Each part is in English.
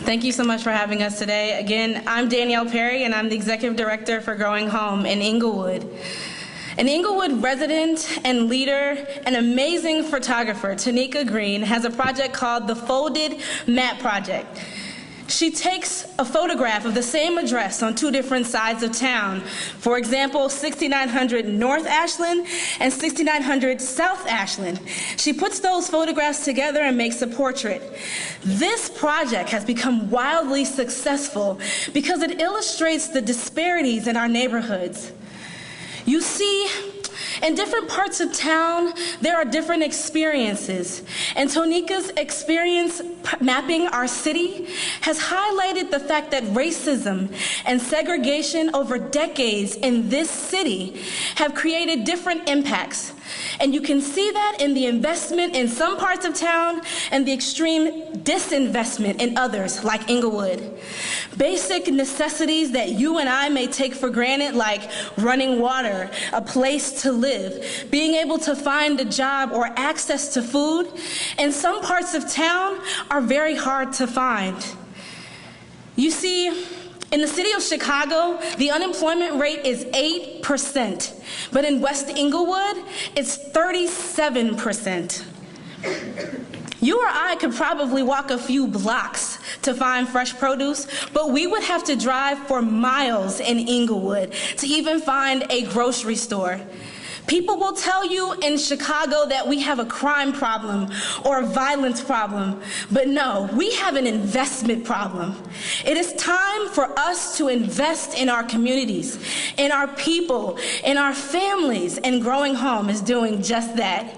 Thank you so much for having us today. Again, I'm Danielle Perry, and I'm the Executive Director for Growing Home in Englewood. An Englewood resident and leader, an amazing photographer, Tanika Green, has a project called the Folded Map Project. She takes a photograph of the same address on two different sides of town. For example, 6900 North Ashland and 6900 South Ashland. She puts those photographs together and makes a portrait. This project has become wildly successful because it illustrates the disparities in our neighborhoods. You see, in different parts of town, there are different experiences. And Tonika's experience mapping our city has highlighted the fact that racism and segregation over decades in this city have created different impacts. And you can see that in the investment in some parts of town and the extreme disinvestment in others, like Englewood. Basic necessities that you and I may take for granted, like running water, a place to live, being able to find a job or access to food, in some parts of town are very hard to find. You see, in the city of Chicago, the unemployment rate is 8%, but in West Englewood, it's 37%. You or I could probably walk a few blocks to find fresh produce, but we would have to drive for miles in Englewood to even find a grocery store. People will tell you in Chicago that we have a crime problem or a violence problem, but no, we have an investment problem. It is time for us to invest in our communities, in our people, in our families, and Growing Home is doing just that.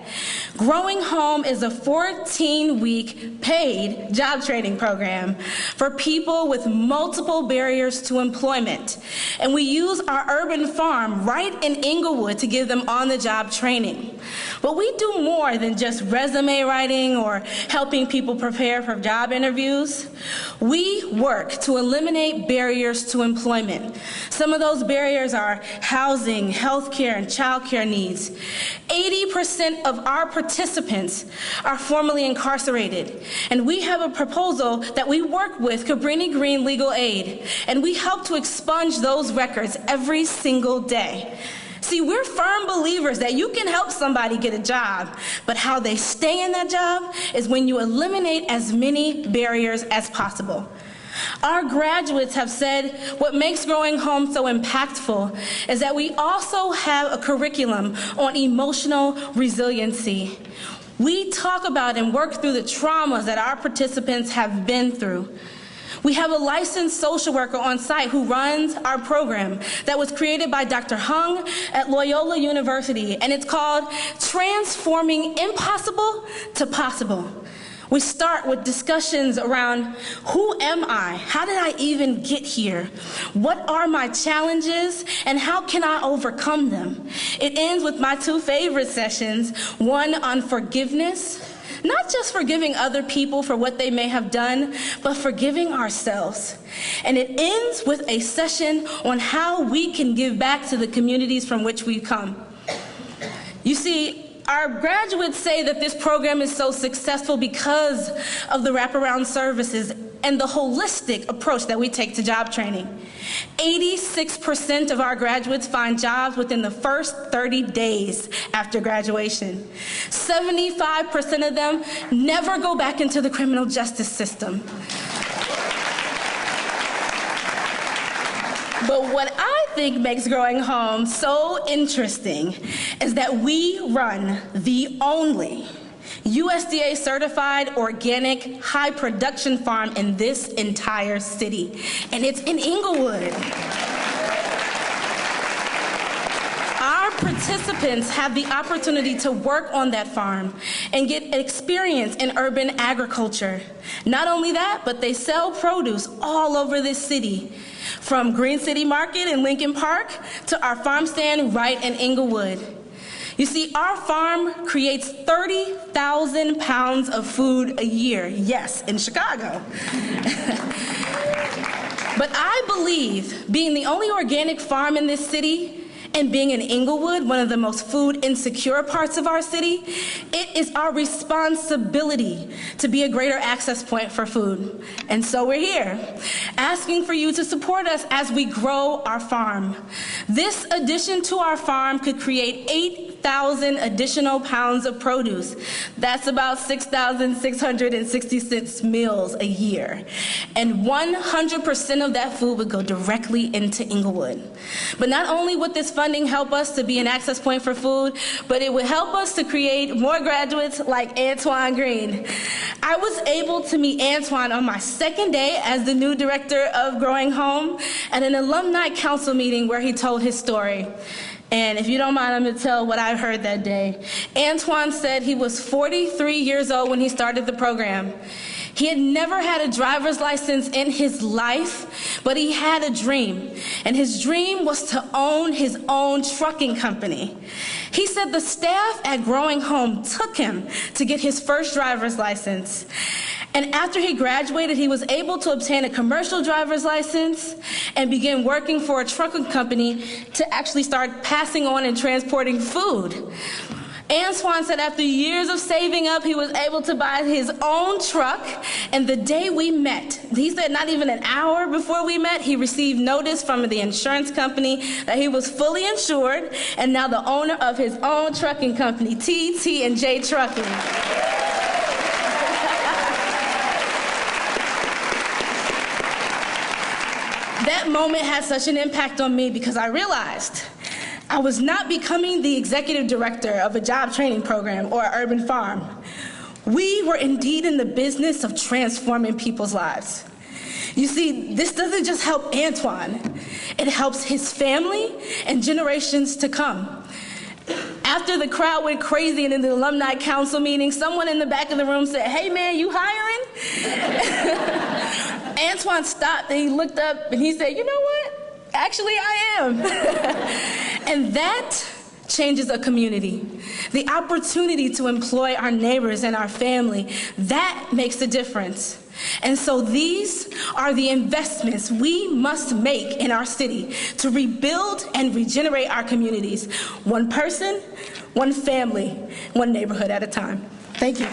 Growing Home is a 14-week paid job training program for people with multiple barriers to employment. And we use our urban farm right in Englewood to give them on-the-job training. But we do more than just resume writing or helping people prepare for job interviews. We work to eliminate barriers to employment. Some of those barriers are housing, healthcare, and childcare needs. 80% of our participants are formerly incarcerated, and we have a proposal that we work with Cabrini Green Legal Aid, and we help to expunge those records every single day. See, we're firm believers that you can help somebody get a job, but how they stay in that job is when you eliminate as many barriers as possible. Our graduates have said what makes Growing Home so impactful is that we also have a curriculum on emotional resiliency. We talk about and work through the traumas that our participants have been through. We have a licensed social worker on site who runs our program that was created by Dr. Hung at Loyola University, and it's called Transforming Impossible to Possible. We start with discussions around who am I? How did I even get here? What are my challenges and how can I overcome them? It ends with my two favorite sessions, one on forgiveness, not just forgiving other people for what they may have done, but forgiving ourselves. And it ends with a session on how we can give back to the communities from which we come. You see, our graduates say that this program is so successful because of the wraparound services and the holistic approach that we take to job training. 86% of our graduates find jobs within the first 30 days after graduation. 75% of them never go back into the criminal justice system. But what I think makes Growing Home so interesting is that we run the only USDA certified organic high production farm in this entire city, and it's in Englewood. Our participants have the opportunity to work on that farm and get experience in urban agriculture. Not only that, but they sell produce all over this city, from Green City Market in Lincoln Park to our farm stand right in Englewood. You see, our farm creates 30,000 pounds of food a year, yes, in Chicago. But I believe being the only organic farm in this city And being in Englewood, one of the most food insecure parts of our city, it is our responsibility to be a greater access point for food. And so we're here, asking for you to support us as we grow our farm. This addition to our farm could create 8,000 additional pounds of produce. That's about 6,666 meals a year. And 100% of that food would go directly into Englewood. But not only would this funding help us to be an access point for food, but it would help us to create more graduates like Antoine Green. I was able to meet Antoine on my second day as the new director of Growing Home at an alumni council meeting where he told his story. And if you don't mind, I'm going to tell what I heard that day. Antoine said he was 43 years old when he started the program. He had never had a driver's license in his life, but he had a dream. And his dream was to own his own trucking company. He said the staff at Growing Home took him to get his first driver's license. And after he graduated, he was able to obtain a commercial driver's license and begin working for a trucking company to actually start passing on and transporting food. Antoine said after years of saving up, he was able to buy his own truck. And the day we met, he said not even an hour before we met, he received notice from the insurance company that he was fully insured and now the owner of his own trucking company, T&J Trucking. That moment had such an impact on me because I realized I was not becoming the executive director of a job training program or an urban farm. We were indeed in the business of transforming people's lives. You see, this doesn't just help Antoine, it helps his family and generations to come. After the crowd went crazy and in the alumni council meeting, someone in the back of the room said, "Hey man, you hiring?" Antoine stopped and he looked up and he said, "You know what? Actually, I am." And that changes a community. The opportunity to employ our neighbors and our family, that makes a difference. And so these are the investments we must make in our city to rebuild and regenerate our communities, one person, one family, one neighborhood at a time. Thank you.